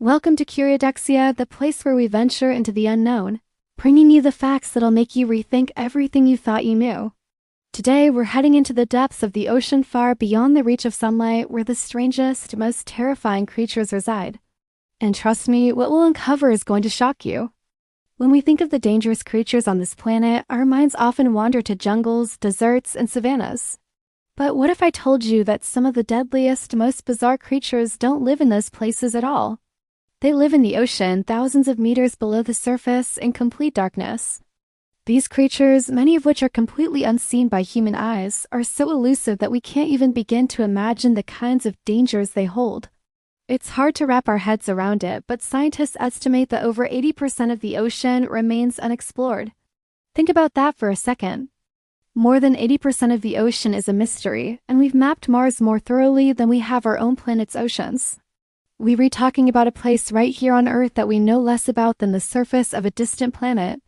Welcome to Curiodexia, the place where we venture into the unknown, bringing you the facts that'll make you rethink everything you thought you knew. Today, we're heading into the depths of the ocean far beyond the reach of sunlight, where the strangest, most terrifying creatures reside. And trust me, what we'll uncover is going to shock you. When we think of the dangerous creatures on this planet, our minds often wander to jungles, deserts, and savannas. But what if I told you that some of the deadliest, most bizarre creatures don't live in those places at all? They live in the ocean, thousands of meters below the surface, in complete darkness. These creatures, many of which are completely unseen by human eyes, are so elusive that we can't even begin to imagine the kinds of dangers they hold. It's hard to wrap our heads around it, but scientists estimate that over 80% of the ocean remains unexplored. Think about that for a second. More than 80% of the ocean is a mystery, and we've mapped Mars more thoroughly than we have our own planet's oceans. We read talking about a place right here on Earth that we know less about than the surface of a distant planet.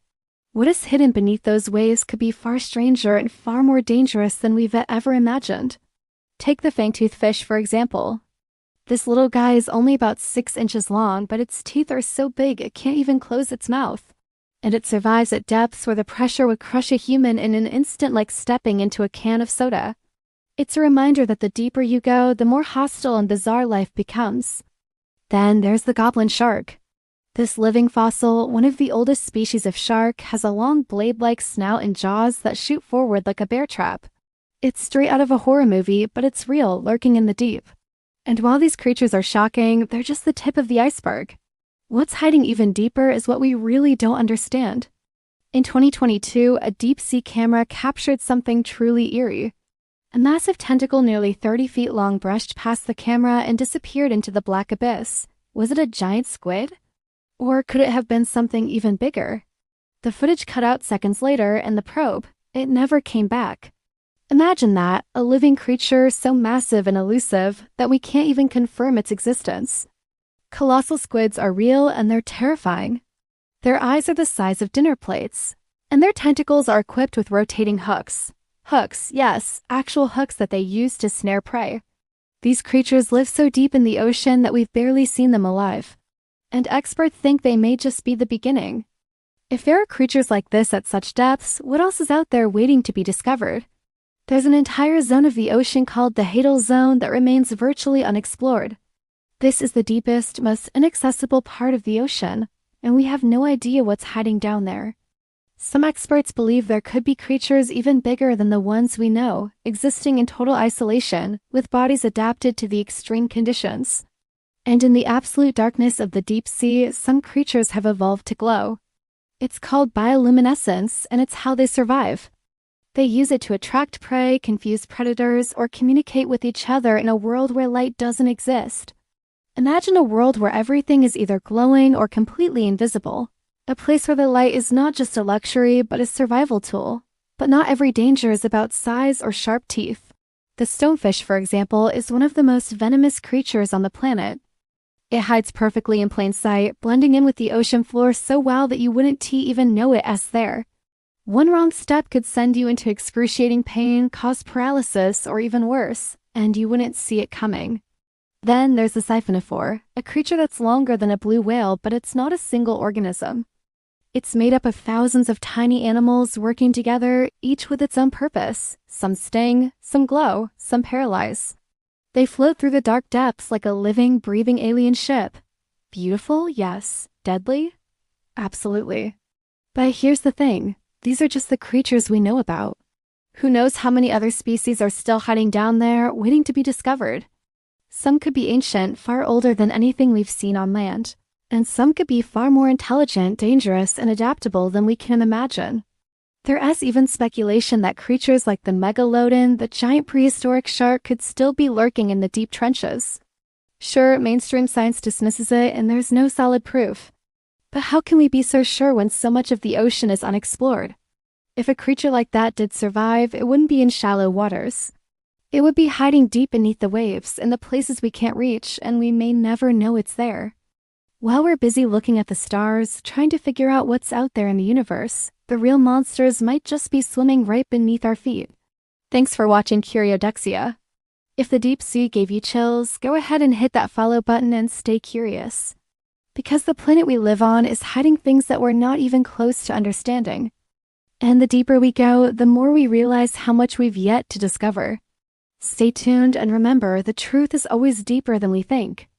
What is hidden beneath those waves could be far stranger and far more dangerous than we've ever imagined. Take the fangtooth fish, for example. This little guy is only about 6 inches long, but its teeth are so big it can't even close its mouth. And it survives at depths where the pressure would crush a human in an instant, like stepping into a can of soda. It's a reminder that the deeper you go, the more hostile and bizarre life becomes. Then there's the goblin shark. This living fossil, one of the oldest species of shark, has a long blade-like snout and jaws that shoot forward like a bear trap. It's straight out of a horror movie, but it's real, lurking in the deep. And while these creatures are shocking, they're just the tip of the iceberg. What's hiding even deeper is what we really don't understand. In 2022, a deep-sea camera captured something truly eerie. A massive tentacle nearly 30 feet long brushed past the camera and disappeared into the black abyss. Was it a giant squid? Or could it have been something even bigger? The footage cut out seconds later, and the probe, it never came back. Imagine that, a living creature so massive and elusive that we can't even confirm its existence. Colossal squids are real and they're terrifying. Their eyes are the size of dinner plates, and their tentacles are equipped with rotating hooks. Hooks, yes, actual hooks that they use to snare prey. These creatures live so deep in the ocean that we've barely seen them alive. And experts think they may just be the beginning. If there are creatures like this at such depths, what else is out there waiting to be discovered? There's an entire zone of the ocean called the Hadal Zone that remains virtually unexplored. This is the deepest, most inaccessible part of the ocean, and we have no idea what's hiding down there. Some experts believe there could be creatures even bigger than the ones we know, existing in total isolation, with bodies adapted to the extreme conditions. And in the absolute darkness of the deep sea, some creatures have evolved to glow. It's called bioluminescence, and it's how they survive. They use it to attract prey, confuse predators, or communicate with each other in a world where light doesn't exist. Imagine a world where everything is either glowing or completely invisible. A place where the light is not just a luxury, but a survival tool. But not every danger is about size or sharp teeth. The stonefish, for example, is one of the most venomous creatures on the planet. It hides perfectly in plain sight, blending in with the ocean floor so well that you wouldn't even know it as there. One wrong step could send you into excruciating pain, cause paralysis, or even worse, and you wouldn't see it coming. Then there's the siphonophore, a creature that's longer than a blue whale, but it's not a single organism. It's made up of thousands of tiny animals working together, each with its own purpose. Some sting, some glow, some paralyze. They float through the dark depths like a living, breathing alien ship. Beautiful, yes. Deadly? Absolutely. But here's the thing. These are just the creatures we know about. Who knows how many other species are still hiding down there, waiting to be discovered? Some could be ancient, far older than anything we've seen on land. And some could be far more intelligent, dangerous, and adaptable than we can imagine. There is even speculation that creatures like the megalodon, the giant prehistoric shark, could still be lurking in the deep trenches. Sure, mainstream science dismisses it, and there's no solid proof. But how can we be so sure when so much of the ocean is unexplored? If a creature like that did survive, it wouldn't be in shallow waters. It would be hiding deep beneath the waves, in the places we can't reach, and we may never know it's there. While we're busy looking at the stars, trying to figure out what's out there in the universe, the real monsters might just be swimming right beneath our feet. Thanks for watching Curiodexia. If the deep sea gave you chills, go ahead and hit that follow button and stay curious. because the planet we live on is hiding things that we're not even close to understanding. And the deeper we go, the more we realize how much we've yet to discover. Stay tuned and remember, the truth is always deeper than we think.